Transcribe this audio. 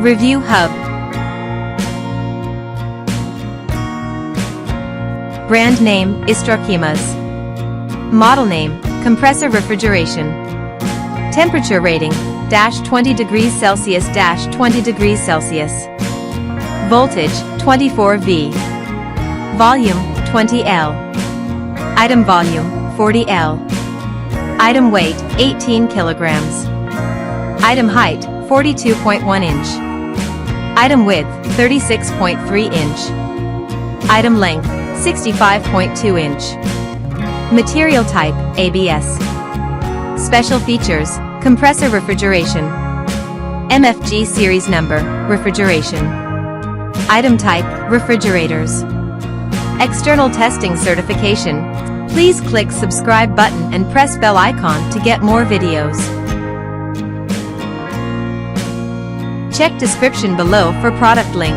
Review Hub. Brand name, Istraukimas. Model name, Compressor Refrigeration. Temperature rating, -20 degrees Celsius -20 degrees Celsius. Voltage, 24V. Volume, 20L. Item volume, 40L. Item weight, 18 kilograms. Item height, 42.1 inch. Item width, 36.3 inch. Item length, 65.2 inch. Material type, ABS. Special features, compressor refrigeration. MFG series number, refrigeration. Item type, refrigerators. External testing certification. Please click subscribe button and press bell icon to get more videos. Check description below for product link.